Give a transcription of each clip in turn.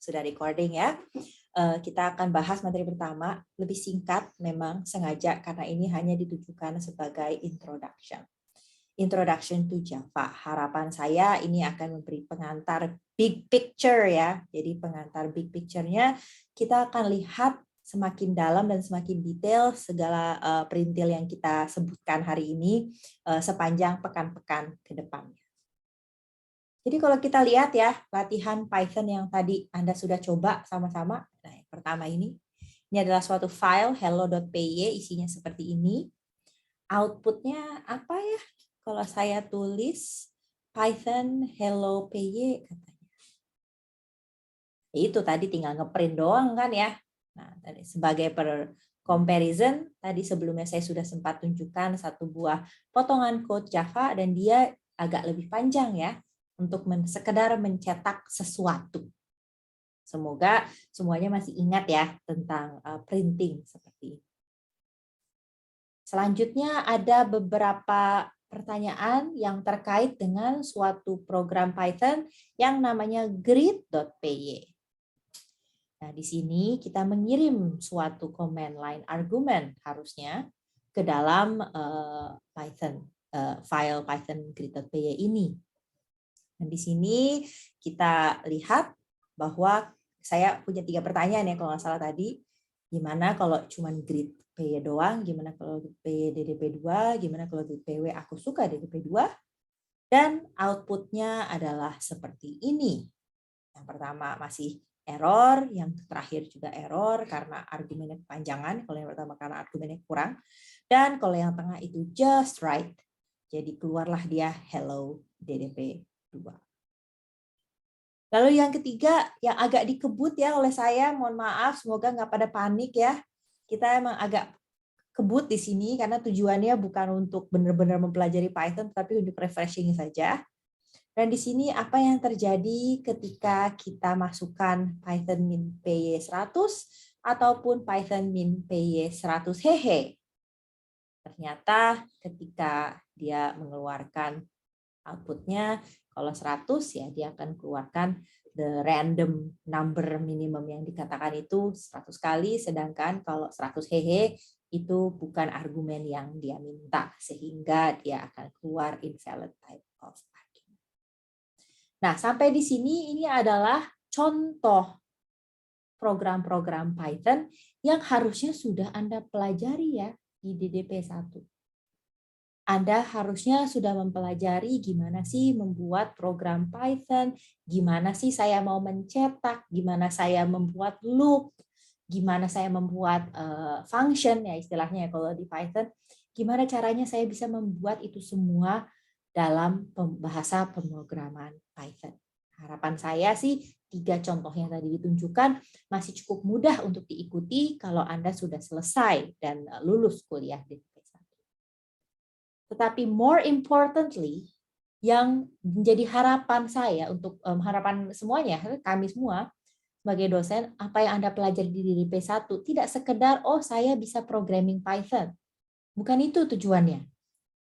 sudah recording ya. Kita akan bahas materi pertama, lebih singkat memang sengaja karena ini hanya ditujukan sebagai introduction. Introduction to Java. Harapan saya ini akan memberi pengantar big picture ya. Jadi pengantar big picture-nya kita akan lihat semakin dalam dan semakin detail segala perintil yang kita sebutkan hari ini sepanjang pekan-pekan ke depannya. Jadi kalau kita lihat ya, latihan Python yang tadi Anda sudah coba sama-sama. Nah, yang pertama ini adalah suatu file hello.py, isinya seperti ini. Outputnya apa ya? Kalau saya tulis Python hello py katanya. Itu tadi tinggal ngeprint doang kan ya. Nah, tadi sebagai comparison, tadi sebelumnya saya sudah sempat tunjukkan satu buah potongan code Java dan dia agak lebih panjang ya untuk sekedar mencetak sesuatu. Semoga semuanya masih ingat ya tentang printing seperti ini. Selanjutnya ada beberapa pertanyaan yang terkait dengan suatu program Python yang namanya greet.py. Nah, di sini kita mengirim suatu command line argument harusnya ke dalam Python file Python greet.py ini. Dan di sini kita lihat bahwa saya punya 3 pertanyaan ya kalau nggak salah tadi. Gimana kalau cuma greet PY doang, gimana kalau PY DDP2, gimana kalau PW aku suka DDP2, dan outputnya adalah seperti ini. Yang pertama masih error, yang terakhir juga error karena argumennya kepanjangan, kalau yang pertama karena argumennya kurang, dan kalau yang tengah itu just right, jadi keluarlah dia hello DDP2. Lalu yang ketiga, yang agak dikebut ya oleh saya, mohon maaf, semoga nggak pada panik ya. Kita emang agak kebut di sini karena tujuannya bukan untuk benar-benar mempelajari Python, tapi untuk refreshing saja. Dan di sini apa yang terjadi ketika kita masukkan Python min py 100 ataupun Python min py 100 hehe. Ternyata ketika dia mengeluarkan outputnya, kalau 100 ya dia akan keluarkan the random number minimum yang dikatakan itu 100 kali, sedangkan kalau 100 hehe itu bukan argumen yang dia minta, sehingga dia akan keluar invalid type of argument. Nah, sampai di sini ini adalah contoh program-program Python yang harusnya sudah Anda pelajari ya di DDP1. Anda harusnya sudah mempelajari gimana sih membuat program Python, gimana sih saya mau mencetak, gimana saya membuat loop, gimana saya membuat function ya istilahnya kalau di Python, gimana caranya saya bisa membuat itu semua dalam bahasa pemrograman Python. Harapan saya sih 3 contoh yang tadi ditunjukkan masih cukup mudah untuk diikuti kalau Anda sudah selesai dan lulus kuliah di Tetapi more importantly, yang menjadi harapan saya untuk harapan semuanya, kami semua sebagai dosen, apa yang Anda pelajari di DDP1 tidak sekedar, oh saya bisa programming Python. Bukan itu tujuannya.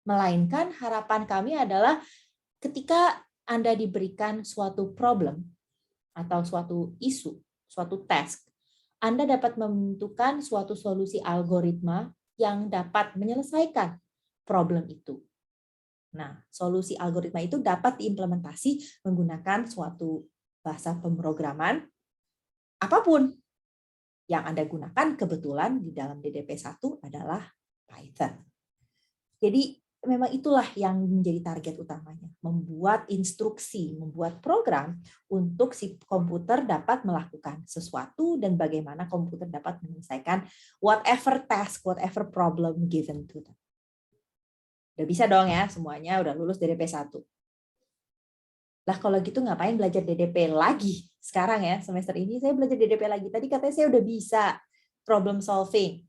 Melainkan harapan kami adalah ketika Anda diberikan suatu problem atau suatu isu, suatu task, Anda dapat menentukan suatu solusi algoritma yang dapat menyelesaikan problem itu. Nah, solusi algoritma itu dapat diimplementasi menggunakan suatu bahasa pemrograman apapun yang Anda gunakan kebetulan di dalam DDP1 adalah Python. Jadi memang itulah yang menjadi target utamanya, membuat instruksi, membuat program untuk si komputer dapat melakukan sesuatu dan bagaimana komputer dapat menyelesaikan whatever task, whatever problem given to them. Udah bisa dong ya semuanya, udah lulus DDP1. Lah kalau gitu ngapain belajar DDP lagi sekarang ya, semester ini saya belajar DDP lagi. Tadi katanya saya udah bisa problem solving.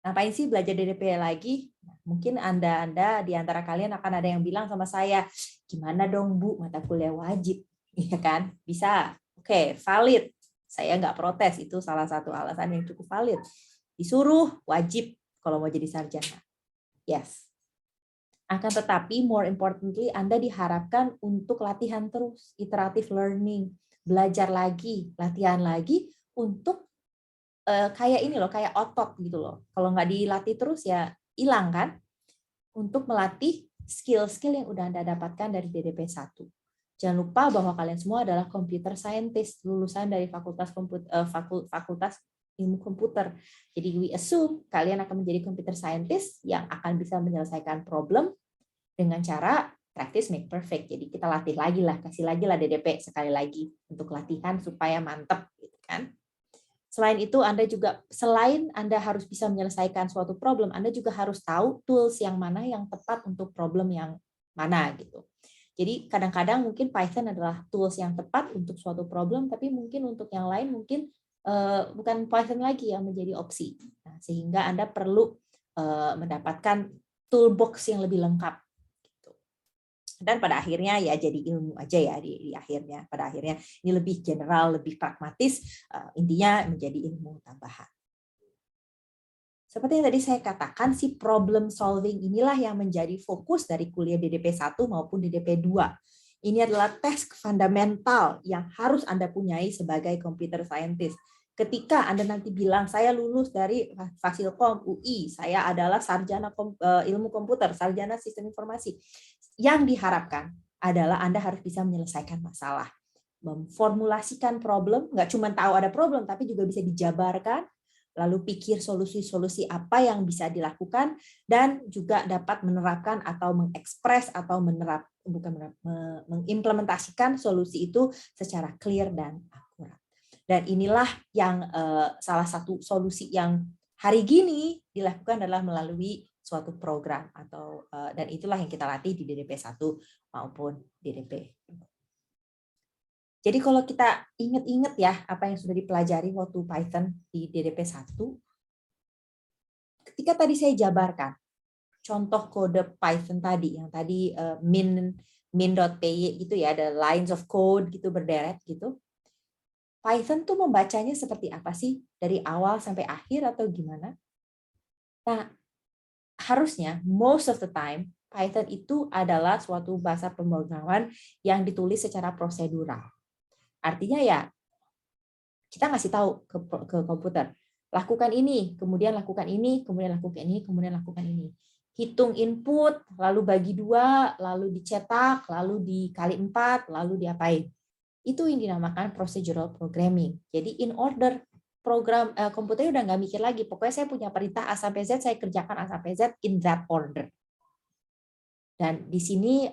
Ngapain sih belajar DDP lagi? Mungkin Anda di antara kalian akan ada yang bilang sama saya, gimana dong Bu, mata kuliah wajib. Iya kan? Bisa. Oke, valid. Saya nggak protes, itu salah satu alasan yang cukup valid. Disuruh wajib kalau mau jadi sarjana. Yes. Akan tetapi, more importantly, Anda diharapkan untuk latihan terus, iterative learning, belajar lagi, latihan lagi, untuk kayak ini loh, kayak otot gitu loh. Kalau nggak dilatih terus ya hilang kan? Untuk melatih skill-skill yang udah Anda dapatkan dari DDP 1. Jangan lupa bahwa kalian semua adalah computer scientist, lulusan dari fakultas ilmu komputer. Jadi we assume kalian akan menjadi computer scientist yang akan bisa menyelesaikan problem dengan cara practice make perfect. Jadi kita latih lagi lah, kasih lagi lah DDP sekali lagi untuk latihan supaya mantep, gitu kan. Selain itu, Anda juga, selain Anda harus bisa menyelesaikan suatu problem, Anda juga harus tahu tools yang mana yang tepat untuk problem yang mana gitu. Jadi kadang-kadang mungkin Python adalah tools yang tepat untuk suatu problem, tapi mungkin untuk yang lain mungkin bukan Python lagi yang menjadi opsi. Nah, sehingga Anda perlu mendapatkan toolbox yang lebih lengkap. Dan pada akhirnya ya jadi ilmu aja ya di akhirnya. Pada akhirnya ini lebih general, lebih pragmatis, intinya menjadi ilmu tambahan. Seperti yang tadi saya katakan, si problem solving inilah yang menjadi fokus dari kuliah DDP 1 maupun DDP 2. Ini adalah task fundamental yang harus Anda punyai sebagai computer scientist. Ketika Anda nanti bilang, saya lulus dari Fasilkom UI, saya adalah sarjana ilmu komputer, sarjana sistem informasi. Yang diharapkan adalah Anda harus bisa menyelesaikan masalah. Memformulasikan problem, nggak cuma tahu ada problem, tapi juga bisa dijabarkan, lalu pikir solusi-solusi apa yang bisa dilakukan, dan juga dapat menerapkan atau mengekspres atau mengimplementasikan solusi itu secara clear dan akurat. Dan inilah yang salah satu solusi yang hari gini dilakukan adalah melalui suatu program atau dan itulah yang kita latih di DDP 1 maupun DDP 2. Jadi kalau kita ingat-ingat ya apa yang sudah dipelajari waktu Python di DDP 1, ketika tadi saya jabarkan contoh kode Python tadi yang tadi min.py gitu ya, ada lines of code gitu berderet gitu. Python tuh membacanya seperti apa sih? Dari awal sampai akhir atau gimana? Nah, harusnya most of the time Python itu adalah suatu bahasa pemrograman yang ditulis secara prosedural. Artinya ya kita ngasih tahu ke komputer, lakukan ini, kemudian lakukan ini, kemudian lakukan ini, kemudian lakukan ini. Hitung input, lalu bagi 2, lalu dicetak, lalu dikali 4, lalu diapain. Itu yang dinamakan procedural programming. Jadi in order program komputernya udah nggak mikir lagi. Pokoknya saya punya perintah A sampai Z, saya kerjakan A sampai Z in that order. Dan di sini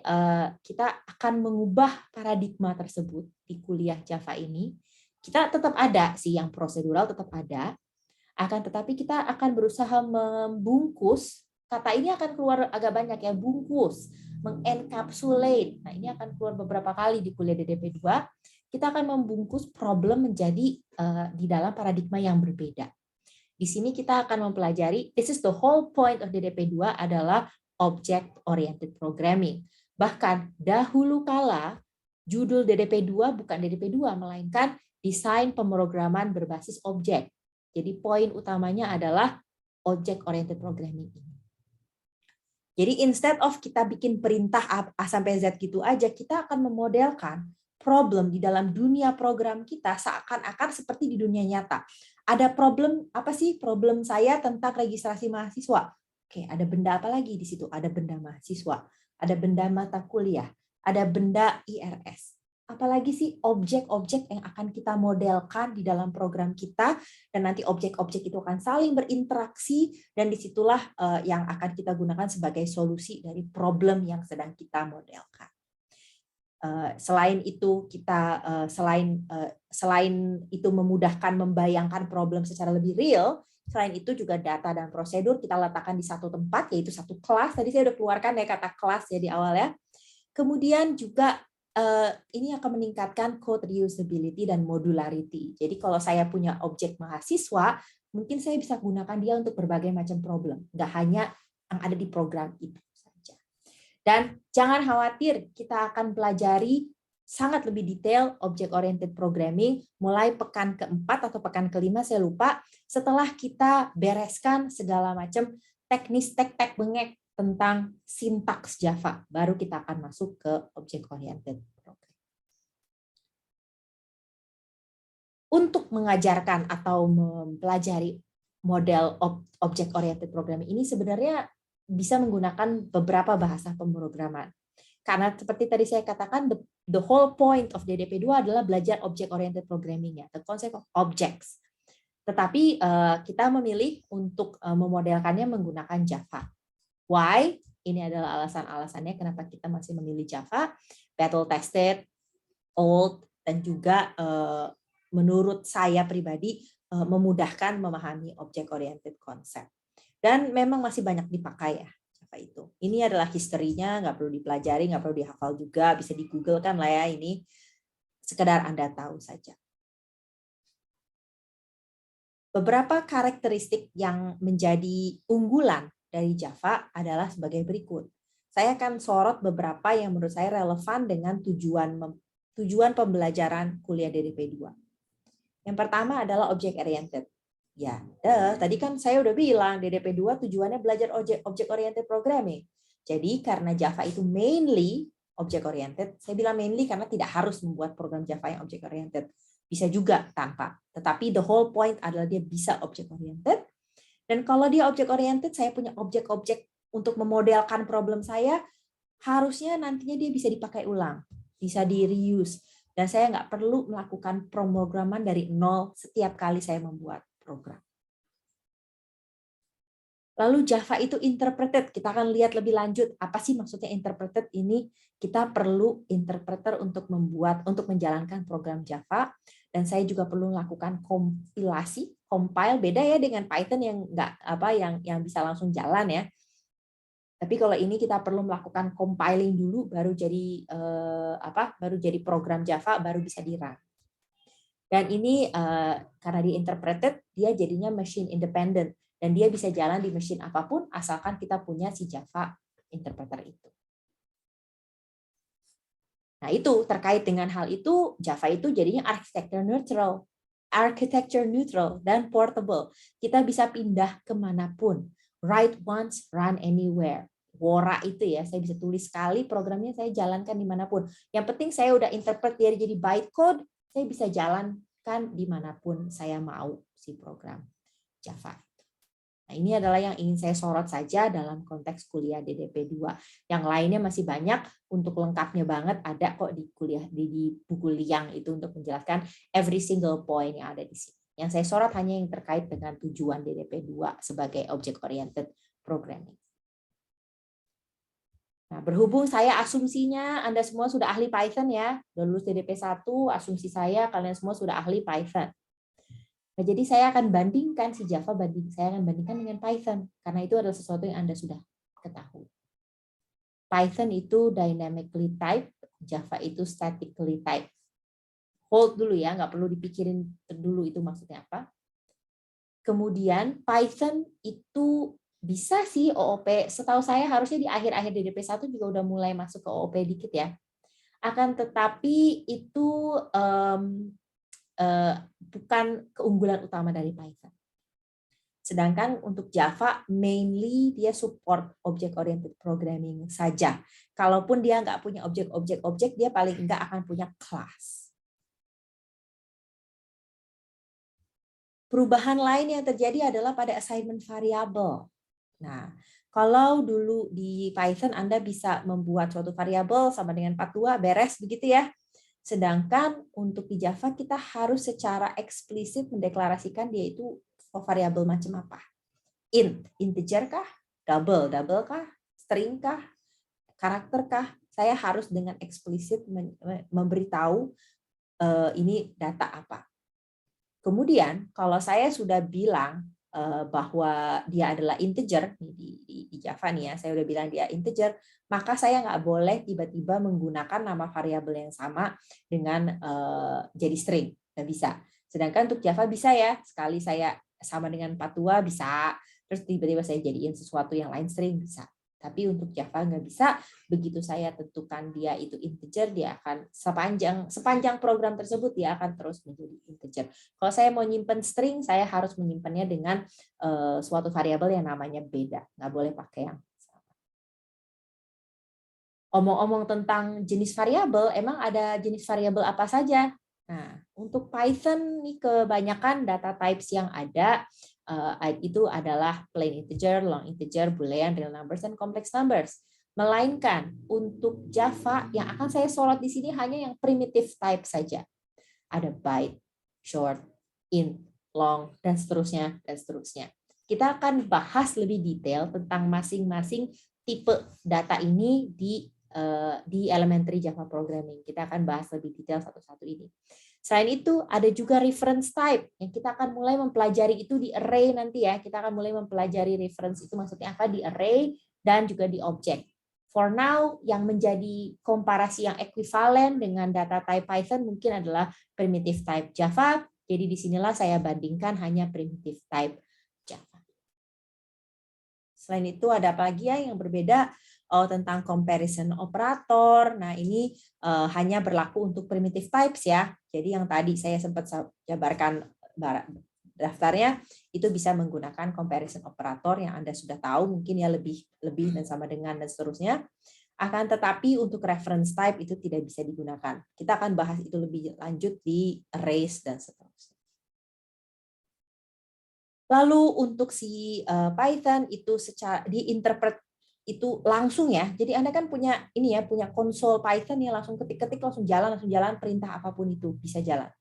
kita akan mengubah paradigma tersebut di kuliah Java ini. Kita tetap ada sih yang prosedural tetap ada, akan tetapi kita akan berusaha membungkus. Kata ini akan keluar agak banyak ya, bungkus, mengencapsulate. Nah, ini akan keluar beberapa kali di kuliah DDP 2. Kita akan membungkus problem menjadi di dalam paradigma yang berbeda. Di sini kita akan mempelajari, this is the whole point of DDP 2 adalah object oriented programming. Bahkan dahulu kala judul DDP 2 bukan DDP 2 melainkan desain pemrograman berbasis objek. Jadi poin utamanya adalah object oriented programming ini. Jadi instead of kita bikin perintah A sampai Z gitu aja, kita akan memodelkan problem di dalam dunia program kita seakan-akan seperti di dunia nyata. Ada problem, apa sih problem saya tentang registrasi mahasiswa? Oke, ada benda apa lagi di situ? Ada benda mahasiswa, ada benda mata kuliah, ada benda IRS. Apalagi sih objek-objek yang akan kita modelkan di dalam program kita, dan nanti objek-objek itu akan saling berinteraksi, dan disitulah yang akan kita gunakan sebagai solusi dari problem yang sedang kita modelkan. Selain itu kita selain itu memudahkan membayangkan problem secara lebih real, selain itu juga data dan prosedur kita letakkan di satu tempat, yaitu satu kelas. Tadi saya udah keluarkan ya kata kelas ya di awal ya. Kemudian juga ini akan meningkatkan code reusability dan modularity. Jadi kalau saya punya objek mahasiswa, mungkin saya bisa gunakan dia untuk berbagai macam problem, nggak hanya yang ada di program itu. Dan jangan khawatir, kita akan pelajari sangat lebih detail object-oriented programming mulai pekan keempat atau pekan kelima, saya lupa, setelah kita bereskan segala macam teknis tek-tek bengek tentang sintaks Java, baru kita akan masuk ke object oriented program. Untuk mengajarkan atau mempelajari model object oriented programming ini sebenarnya bisa menggunakan beberapa bahasa pemrograman. Karena seperti tadi saya katakan, the whole point of DDP2 adalah belajar object oriented programming, ya, the concept of objects. Tetapi kita memilih untuk memodelkannya menggunakan Java. Why? Ini adalah alasan-alasannya kenapa kita masih memilih Java, battle tested, old, dan juga menurut saya pribadi memudahkan memahami object oriented concept. Dan memang masih banyak dipakai ya Java itu. Ini adalah historinya, nggak perlu dipelajari, nggak perlu dihafal juga, bisa di Google kan lah ya, ini sekedar Anda tahu saja. Beberapa karakteristik yang menjadi unggulan dari Java adalah sebagai berikut. Saya akan sorot beberapa yang menurut saya relevan dengan tujuan pembelajaran kuliah DDP2. Yang pertama adalah object oriented. Ya, tadi kan saya udah bilang DDP2 tujuannya belajar object oriented programming. Jadi karena Java itu mainly object oriented, saya bilang mainly karena tidak harus membuat program Java yang object oriented. Bisa juga tanpa. Tetapi the whole point adalah dia bisa object oriented. Dan kalau dia object oriented, saya punya objek-objek untuk memodelkan problem saya, harusnya nantinya dia bisa dipakai ulang, bisa di reuse. Dan saya nggak perlu melakukan pemrograman dari nol setiap kali saya membuat program. Lalu Java itu interpreted, kita akan lihat lebih lanjut apa sih maksudnya interpreted ini. Kita perlu interpreter untuk menjalankan program Java, dan saya juga perlu melakukan kompilasi, compile, beda ya dengan Python yang yang bisa langsung jalan ya. Tapi kalau ini kita perlu melakukan compiling dulu, baru jadi program Java, baru bisa di-run. Dan ini karena di interpreted, dia jadinya machine independent, dan dia bisa jalan di mesin apapun asalkan kita punya si Java interpreter itu. Nah, itu terkait dengan hal itu, Java itu jadinya architecture neutral dan portable. Kita bisa pindah kemanapun. Write once, run anywhere. Wora itu ya, saya bisa tulis sekali programnya, saya jalankan dimanapun. Yang penting saya udah interpret dia jadi bytecode, saya bisa jalankan dimanapun saya mau si program Java. Nah, ini adalah yang ingin saya sorot saja dalam konteks kuliah DDP2. Yang lainnya masih banyak, untuk lengkapnya banget ada kok di buku Liang itu untuk menjelaskan every single point yang ada di sini. Yang saya sorot hanya yang terkait dengan tujuan DDP2 sebagai object oriented programming. Nah, berhubung saya asumsinya Anda semua sudah ahli Python ya, udah lulus DDP1, asumsi saya kalian semua sudah ahli Python. Nah, jadi saya akan bandingkan si Java, saya akan bandingkan dengan Python, karena itu adalah sesuatu yang Anda sudah ketahui. Python itu dynamically type, Java itu statically type. Hold dulu ya, nggak perlu dipikirin dulu itu maksudnya apa. Kemudian Python itu bisa sih OOP, setahu saya harusnya di akhir-akhir DDP1 juga udah mulai masuk ke OOP dikit ya. Akan tetapi itu bukan keunggulan utama dari Python. Sedangkan untuk Java, mainly dia support object-oriented programming saja. Kalaupun dia nggak punya objek-objek, dia paling nggak akan punya class. Perubahan lain yang terjadi adalah pada assignment variable. Nah, kalau dulu di Python Anda bisa membuat suatu variabel sama dengan 42, beres begitu ya. Sedangkan untuk di Java kita harus secara eksplisit mendeklarasikan dia itu variabel macam apa. Int, integer kah? Double kah? String kah? Karakter kah? Saya harus dengan eksplisit memberitahu ini data apa. Kemudian kalau saya sudah bilang bahwa dia adalah integer di Java nih ya, saya udah bilang dia integer, maka saya nggak boleh tiba-tiba menggunakan nama variabel yang sama dengan jadi string, nggak bisa. Sedangkan untuk Java bisa ya, sekali saya sama dengan 42 bisa, terus tiba-tiba saya jadiin sesuatu yang lain string bisa. Tapi untuk Java nggak bisa. Begitu saya tentukan dia itu integer, dia akan sepanjang program tersebut dia akan terus menjadi integer. Kalau saya mau nyimpen string, saya harus menyimpannya dengan suatu variabel yang namanya beda. Nggak boleh pakai yang sama. Omong-omong tentang jenis variabel, emang ada jenis variabel apa saja? Nah, untuk Python nih kebanyakan data types yang ada itu adalah plain integer, long integer, boolean, real numbers, dan complex numbers. Melainkan untuk Java yang akan saya sorot di sini hanya yang primitive type saja. Ada byte, short, int, long, dan seterusnya, dan seterusnya. Kita akan bahas lebih detail tentang masing-masing tipe data ini di elementary Java programming. Kita akan bahas lebih detail satu-satu ini. Selain itu, ada juga reference type yang kita akan mulai mempelajari itu di array nanti ya. Kita akan mulai mempelajari reference itu maksudnya apa di array dan juga di object. For now, yang menjadi komparasi yang ekuivalen dengan data type Python mungkin adalah primitive type Java. Jadi disinilah saya bandingkan hanya primitive type Java. Selain itu ada apa lagi ya yang berbeda? Tentang comparison operator. Nah, ini hanya berlaku untuk primitive types ya. Jadi yang tadi saya sempat jabarkan daftarnya itu bisa menggunakan comparison operator yang Anda sudah tahu mungkin ya lebih dan sama dengan dan seterusnya. Akan tetapi untuk reference type itu tidak bisa digunakan. Kita akan bahas itu lebih lanjut di arrays dan seterusnya. Lalu untuk si Python itu secara diinterpret itu langsung ya. Jadi Anda kan punya ini ya, punya konsol Python yang langsung ketik-ketik langsung jalan perintah apapun itu bisa jalan.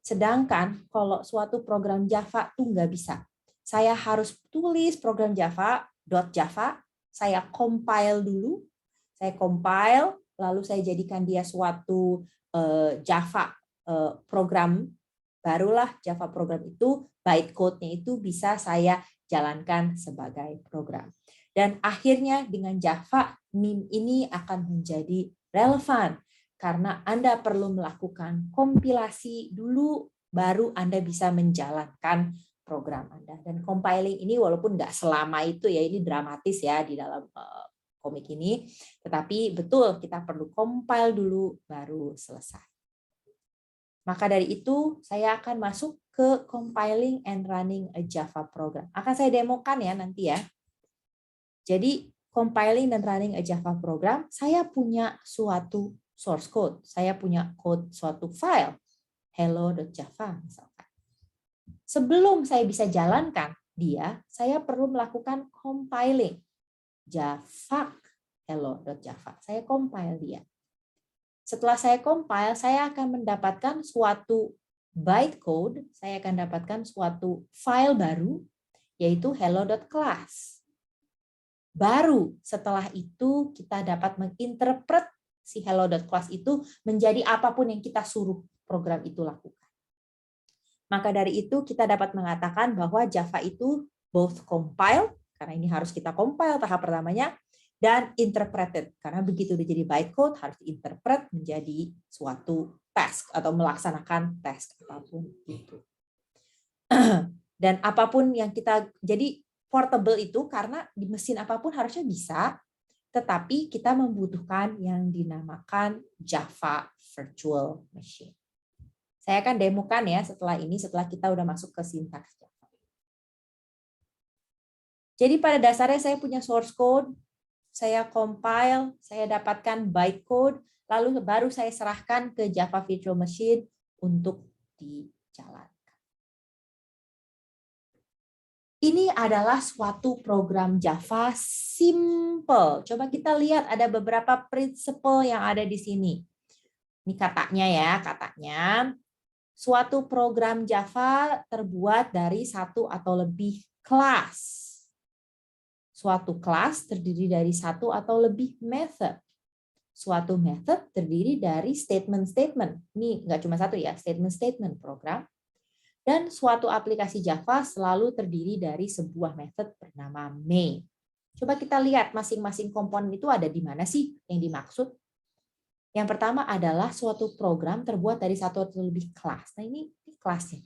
Sedangkan kalau suatu program Java tuh nggak bisa. Saya harus tulis program Java, .java, saya compile dulu, lalu saya jadikan dia suatu Java program, barulah Java program itu bytecode-nya itu bisa saya jalankan sebagai program. Dan akhirnya dengan Java, MIM ini akan menjadi relevan karena Anda perlu melakukan kompilasi dulu, baru Anda bisa menjalankan program Anda. Dan compiling ini walaupun nggak selama itu ya, ini dramatis ya di dalam komik ini, tetapi betul kita perlu compile dulu, baru selesai. Maka dari itu, saya akan masuk ke compiling and running a Java program. Akan saya demokan ya nanti ya. Jadi compiling dan running a Java program, saya punya suatu source code, saya punya code suatu file, hello.java misalkan. Sebelum saya bisa jalankan dia, saya perlu melakukan compiling. Java hello.java, saya compile dia. Setelah saya compile, saya akan mendapatkan suatu bytecode, saya akan dapatkan suatu file baru, yaitu hello.class. Baru setelah itu kita dapat menginterpret si hello.class itu menjadi apapun yang kita suruh program itu lakukan. Maka dari itu kita dapat mengatakan bahwa Java itu both compile, karena ini harus kita compile tahap pertamanya, dan interpreted, karena begitu udah jadi bytecode harus diinterpret menjadi suatu task atau melaksanakan task apapun itu. Dan apapun yang kita, jadi portable itu karena di mesin apapun harusnya bisa, tetapi kita membutuhkan yang dinamakan Java Virtual Machine. Saya akan demokan ya setelah ini, setelah kita udah masuk ke sintaks Java. Jadi pada dasarnya saya punya source code, saya compile, saya dapatkan bytecode, lalu baru saya serahkan ke Java Virtual Machine untuk dijalankan. Ini adalah suatu program Java simple. Coba kita lihat ada beberapa prinsip yang ada di sini. Ini katanya ya, katanya suatu program Java terbuat dari satu atau lebih kelas. Suatu kelas terdiri dari satu atau lebih method. Suatu method terdiri dari statement-statement. Ini nggak cuma satu ya, statement-statement program. Dan suatu aplikasi Java selalu terdiri dari sebuah method bernama main. Coba kita lihat masing-masing komponen itu ada di mana sih yang dimaksud. Yang pertama adalah suatu program terbuat dari satu atau lebih kelas. Nah ini kelasnya.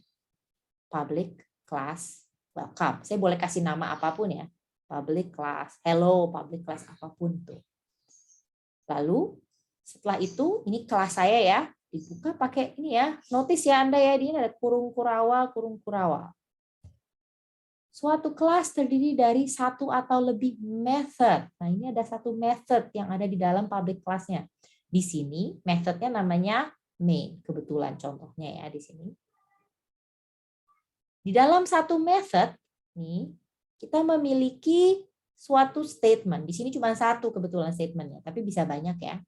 Public, class, welcome. Saya boleh kasih nama apapun ya. Public class, hello, public class, apapun tuh. Lalu setelah itu, ini kelas saya ya. Dibuka pakai ini ya, notice ya Anda ya, di ini ada kurung kurawal. Suatu kelas terdiri dari satu atau lebih method. Nah, ini ada satu method yang ada di dalam public class-nya. Di sini methodnya namanya main. Kebetulan contohnya ya di sini. Di dalam satu method, nih, kita memiliki suatu statement. Di sini cuma satu kebetulan statementnya, tapi bisa banyak ya.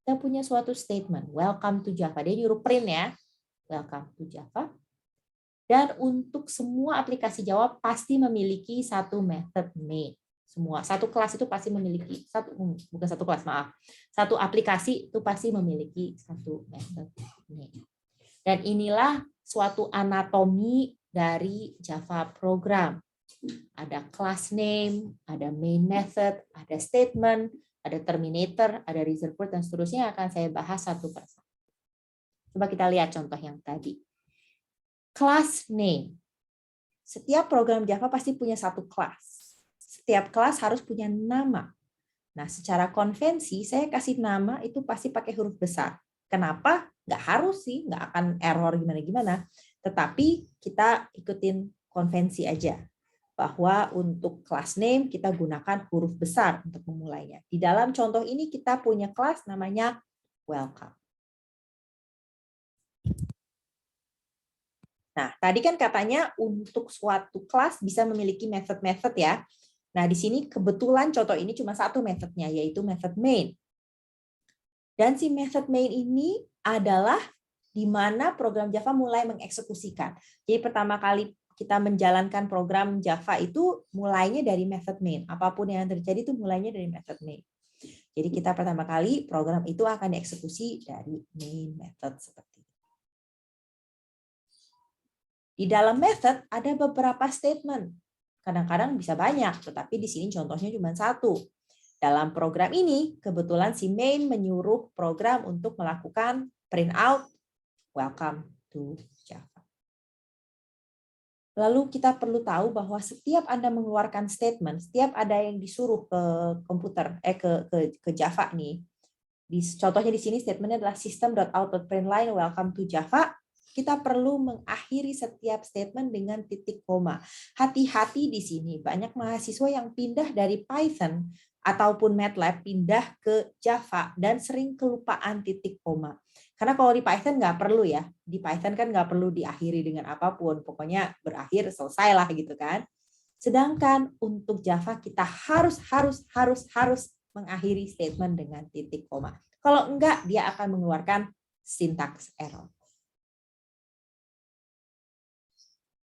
Kita punya suatu statement, welcome to Java. Dia nyuruh print ya, welcome to Java. Dan untuk semua aplikasi Java pasti memiliki satu method main. Semua satu kelas itu pasti memiliki bukan satu kelas, maaf. Satu aplikasi itu pasti memiliki satu method main. Dan inilah suatu anatomi dari Java program. Ada class name, ada main method, ada statement, ada terminator, ada reserve word, dan seterusnya akan saya bahas satu persatu. Coba kita lihat contoh yang tadi. Class name. Setiap program Java pasti punya satu kelas. Setiap kelas harus punya nama. Nah, secara konvensi saya kasih nama itu pasti pakai huruf besar. Kenapa? Nggak harus sih, nggak akan error gimana-gimana. Tetapi kita ikutin konvensi aja. Bahwa untuk class name kita gunakan huruf besar untuk memulainya. Di dalam contoh ini kita punya kelas namanya welcome. Nah, tadi kan katanya untuk suatu kelas bisa memiliki method-method ya. Nah, di sini kebetulan contoh ini cuma satu methodnya, yaitu method main. Dan si method main ini adalah di mana program Java mulai mengeksekusikan. Jadi pertama kali kita menjalankan program Java itu mulainya dari method main. Apapun yang terjadi itu mulainya dari method main. Jadi kita pertama kali program itu akan dieksekusi dari main method seperti itu. Di dalam method ada beberapa statement. Kadang-kadang bisa banyak, tetapi di sini contohnya cuma satu. Dalam program ini, kebetulan si main menyuruh program untuk melakukan print out welcome to Java. Lalu kita perlu tahu bahwa setiap Anda mengeluarkan statement, setiap ada yang disuruh ke komputer, ke Java nih. Contohnya di sini statementnya adalah system.out.println welcome to Java. Kita perlu mengakhiri setiap statement dengan titik koma. Hati-hati di sini, banyak mahasiswa yang pindah dari Python ataupun MATLAB pindah ke Java dan sering kelupaan titik koma. Karena kalau di Python nggak perlu ya, di Python kan nggak perlu diakhiri dengan apapun, pokoknya berakhir selesai lah gitu kan. Sedangkan untuk Java kita harus mengakhiri statement dengan titik koma. Kalau enggak, dia akan mengeluarkan syntax error.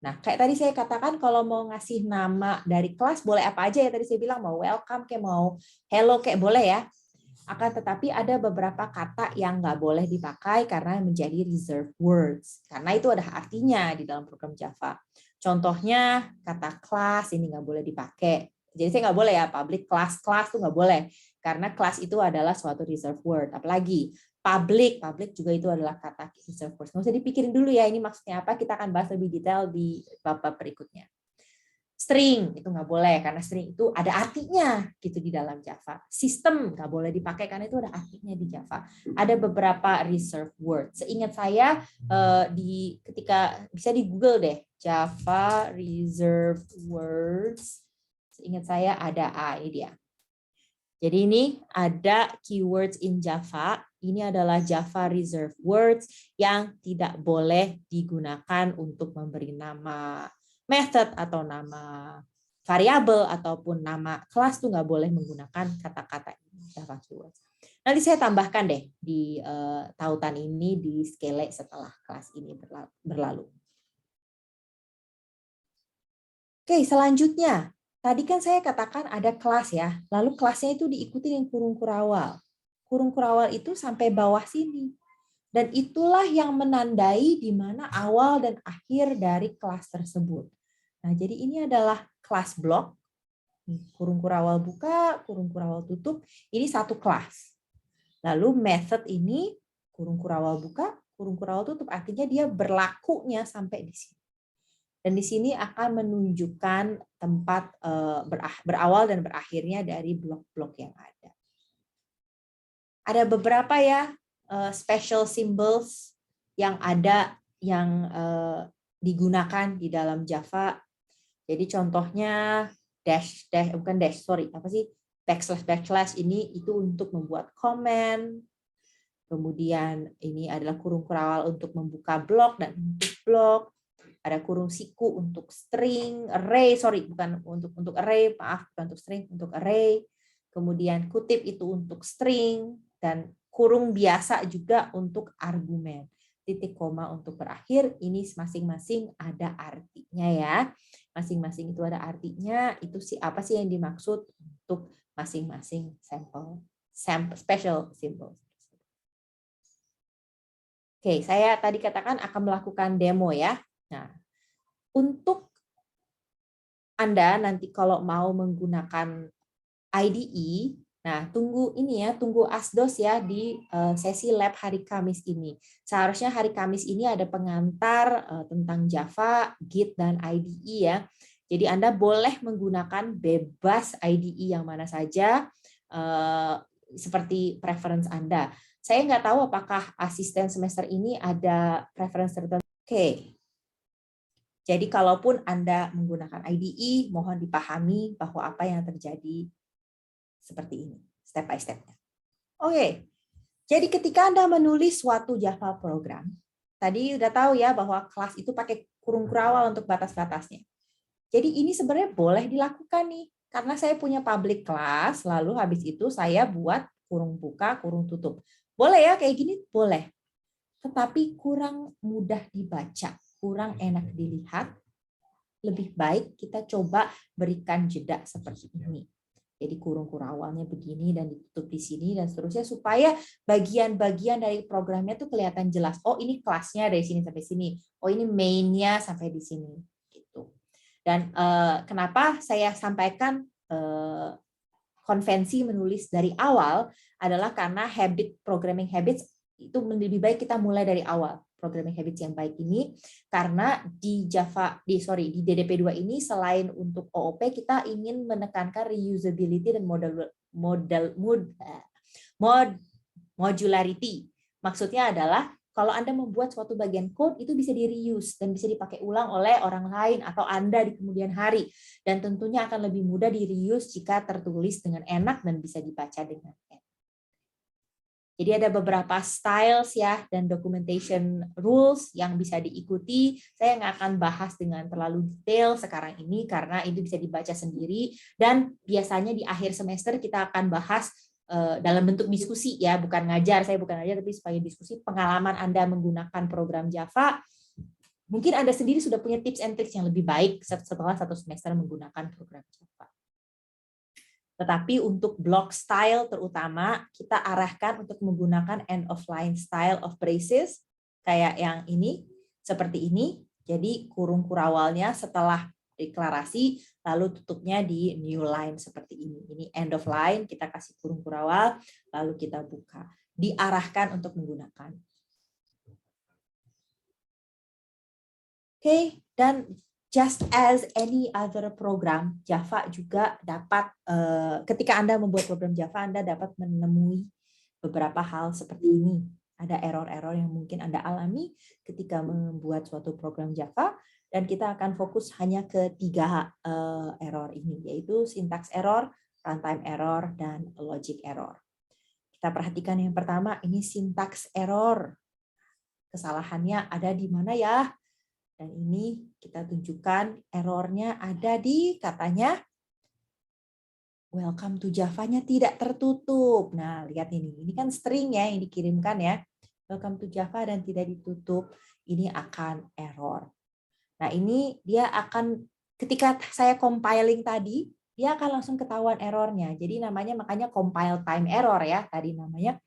Nah, kayak tadi saya katakan kalau mau ngasih nama dari kelas boleh apa aja ya, tadi saya bilang mau welcome kayak mau hello kayak boleh ya. Akan tetapi ada beberapa kata yang nggak boleh dipakai karena menjadi reserved words. Karena itu ada artinya di dalam program Java. Contohnya kata kelas ini nggak boleh dipakai. Jadi saya nggak boleh ya public class tuh nggak boleh. Karena kelas itu adalah suatu reserved word. Apalagi public juga itu adalah kata reserved words. Nggak usah dipikirin dulu ya ini maksudnya apa. Kita akan bahas lebih detail di bab berikutnya. String itu nggak boleh karena string itu ada artinya gitu di dalam Java. Sistem nggak boleh dipakai karena itu ada artinya di Java. Ada beberapa reserved words. Seingat saya ketika bisa di Google deh Java reserved words. Seingat saya ada ini dia. Jadi ini ada keywords in Java. Ini adalah Java reserved words yang tidak boleh digunakan untuk memberi nama method atau nama variabel ataupun nama kelas tuh nggak boleh menggunakan kata-kata ini Java keywords. Nanti saya tambahkan deh di tautan ini di Skele setelah kelas ini berlalu. Oke, selanjutnya. Tadi kan saya katakan ada kelas ya, lalu kelasnya itu diikuti dengan kurung kurawal. Kurung kurawal itu sampai bawah sini. Dan itulah yang menandai di mana awal dan akhir dari kelas tersebut. Nah, jadi ini adalah kelas blok. Kurung kurawal buka, kurung kurawal tutup. Ini satu kelas. Lalu method ini kurung kurawal buka, kurung kurawal tutup. Artinya dia berlakunya sampai di sini. Dan di sini akan menunjukkan tempat berawal dan berakhirnya dari blok-blok yang ada. Ada beberapa ya special symbols yang ada yang digunakan di dalam Java. Jadi contohnya bukan dash, sorry, apa sih? Backslash ini itu untuk membuat komen. Kemudian ini adalah kurung kurawal untuk membuka blok dan menutup blok. Ada kurung siku untuk string, array, sorry, bukan untuk array, maaf, bukan untuk string, untuk array. Kemudian kutip itu untuk string, dan kurung biasa juga untuk argumen. Titik koma untuk berakhir, ini masing-masing ada artinya ya. Masing-masing itu ada artinya, itu apa sih yang dimaksud untuk masing-masing special symbol. Oke, saya tadi katakan akan melakukan demo ya. Nah, untuk Anda nanti kalau mau menggunakan IDE, nah tunggu ini ya, tunggu asdos ya di sesi lab hari Kamis ini. Seharusnya hari Kamis ini ada pengantar tentang Java, Git, dan IDE ya. Jadi Anda boleh menggunakan bebas IDE yang mana saja, seperti preference Anda. Saya nggak tahu apakah asisten semester ini ada preference tertentu. Oke. Jadi kalaupun Anda menggunakan IDE, mohon dipahami bahwa apa yang terjadi seperti ini, step by step-nya. Oke, jadi ketika Anda menulis suatu Java program, tadi udah tahu ya bahwa kelas itu pakai kurung kurawal untuk batas-batasnya. Jadi ini sebenarnya boleh dilakukan nih, karena saya punya public class, lalu habis itu saya buat kurung buka, kurung tutup. Boleh ya kayak gini? Boleh. Tetapi kurang mudah dibaca, kurang enak dilihat. Lebih baik kita coba berikan jeda seperti ini. Jadi kurung kurawalnya begini dan ditutup di sini dan seterusnya supaya bagian-bagian dari programnya tuh kelihatan jelas. Oh, ini kelasnya dari sini sampai sini. Oh, ini mainnya sampai di sini gitu. Dan kenapa saya sampaikan konvensi menulis dari awal adalah karena programming habits itu lebih baik kita mulai dari awal. Programming habits yang baik ini karena di di DDP2 ini selain untuk OOP kita ingin menekankan reusability dan modularity. Maksudnya adalah kalau Anda membuat suatu bagian code itu bisa di-reuse dan bisa dipakai ulang oleh orang lain atau Anda di kemudian hari, dan tentunya akan lebih mudah di-reuse jika tertulis dengan enak dan bisa dibaca dengan enak. Jadi ada beberapa styles ya dan documentation rules yang bisa diikuti. Saya nggak akan bahas dengan terlalu detail sekarang ini karena itu bisa dibaca sendiri, dan biasanya di akhir semester kita akan bahas dalam bentuk diskusi ya, bukan ngajar, saya bukan ngajar tapi supaya diskusi pengalaman Anda menggunakan program Java. Mungkin Anda sendiri sudah punya tips and tricks yang lebih baik setelah 1 semester menggunakan program Java. Tetapi untuk block style terutama kita arahkan untuk menggunakan end of line style of braces kayak yang ini, seperti ini. Jadi kurung kurawalnya setelah deklarasi lalu tutupnya di new line seperti ini. Ini end of line, kita kasih kurung kurawal lalu kita buka. Diarahkan untuk menggunakan. Oke, dan just as any other program, Java juga dapat, ketika Anda membuat program Java, Anda dapat menemui beberapa hal seperti ini. Ada error-error yang mungkin Anda alami ketika membuat suatu program Java, dan kita akan fokus hanya ke 3 error ini, yaitu syntax error, runtime error, dan logic error. Kita perhatikan yang pertama, ini syntax error. Kesalahannya ada di mana ya? Dan ini kita tunjukkan errornya ada di katanya welcome to Java-nya tidak tertutup. Nah, lihat ini kan string ya yang dikirimkan ya. Welcome to Java dan tidak ditutup. Ini akan error. Nah, ini dia akan ketika saya compiling tadi, dia akan langsung ketahuan errornya. Jadi namanya makanya compile time error ya tadi namanya.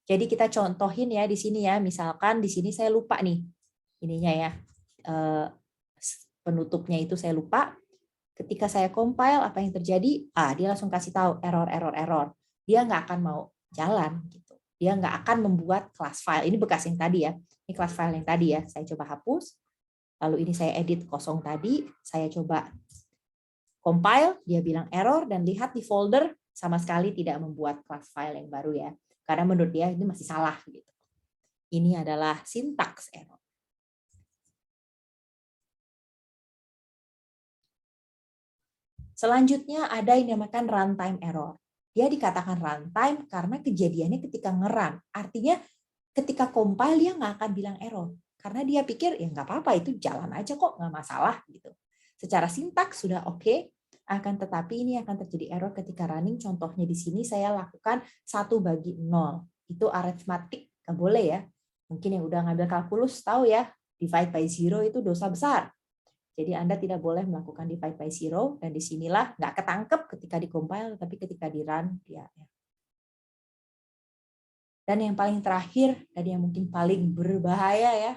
Jadi kita contohin ya di sini ya. Misalkan di sini saya lupa nih ininya ya. Penutupnya itu saya lupa. Ketika saya compile apa yang terjadi? Dia langsung kasih tahu error. Dia nggak akan mau jalan gitu. Dia nggak akan membuat class file. Ini bekas yang tadi ya. Ini class file yang tadi ya. Saya coba hapus. Lalu ini saya edit kosong tadi. Saya coba compile. Dia bilang error dan lihat di folder sama sekali tidak membuat class file yang baru ya. Karena menurut dia ini masih salah gitu. Ini adalah syntax error. Selanjutnya ada yang dinamakan runtime error. Dia dikatakan runtime karena kejadiannya ketika nge-run. Artinya ketika compile dia nggak akan bilang error. Karena dia pikir ya nggak apa-apa, itu jalan aja kok, nggak masalah gitu. Secara sintaks sudah oke, akan tetapi ini akan terjadi error ketika running. Contohnya di sini saya lakukan 1/0. Itu aritmatik, nggak boleh ya. Mungkin yang udah ngambil kalkulus tahu ya, divide by zero itu dosa besar. Jadi Anda tidak boleh melakukan divide by zero, dan disinilah nggak ketangkep ketika di-compile, tapi ketika di-run dia. Dan yang paling terakhir, dan yang mungkin paling berbahaya ya,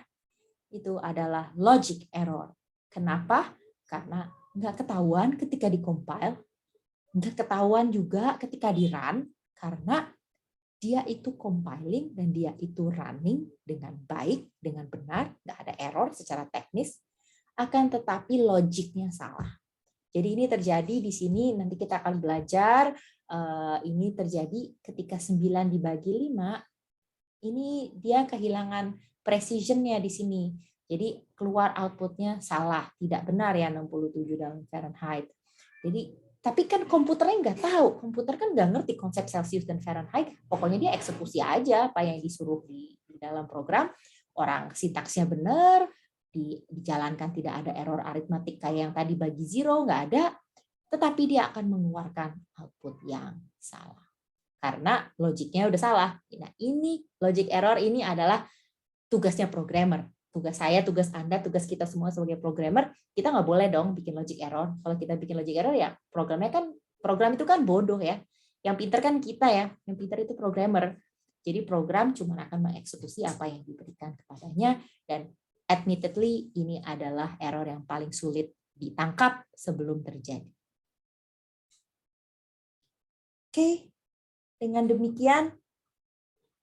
itu adalah logic error. Kenapa? Karena nggak ketahuan ketika di-compile, nggak ketahuan juga ketika di-run, karena dia itu compiling dan dia itu running dengan baik, dengan benar, nggak ada error secara teknis, akan tetapi logiknya salah. Jadi ini terjadi di sini, nanti kita akan belajar, ini terjadi ketika 9 dibagi 5, ini dia kehilangan precision-nya di sini. Jadi keluar output-nya salah, tidak benar ya 67 dalam Fahrenheit. Jadi tapi kan komputernya nggak tahu, komputer kan nggak ngerti konsep Celsius dan Fahrenheit. Pokoknya dia eksekusi aja apa yang disuruh di dalam program. Orang sintaksnya benar, dijalankan, tidak ada error aritmatik kayak yang tadi bagi zero, nggak ada. Tetapi dia akan mengeluarkan output yang salah. Karena logiknya udah salah. Nah, ini logic error ini adalah tugasnya programmer. Tugas saya, tugas Anda, tugas kita semua sebagai programmer, kita nggak boleh dong bikin logic error. Kalau kita bikin logic error ya program itu kan bodoh ya. Yang pinter kan kita ya, yang pinter itu programmer. Jadi program cuma akan mengeksekusi apa yang diberikan kepadanya, dan admittedly ini adalah error yang paling sulit ditangkap sebelum terjadi. Oke. Dengan demikian,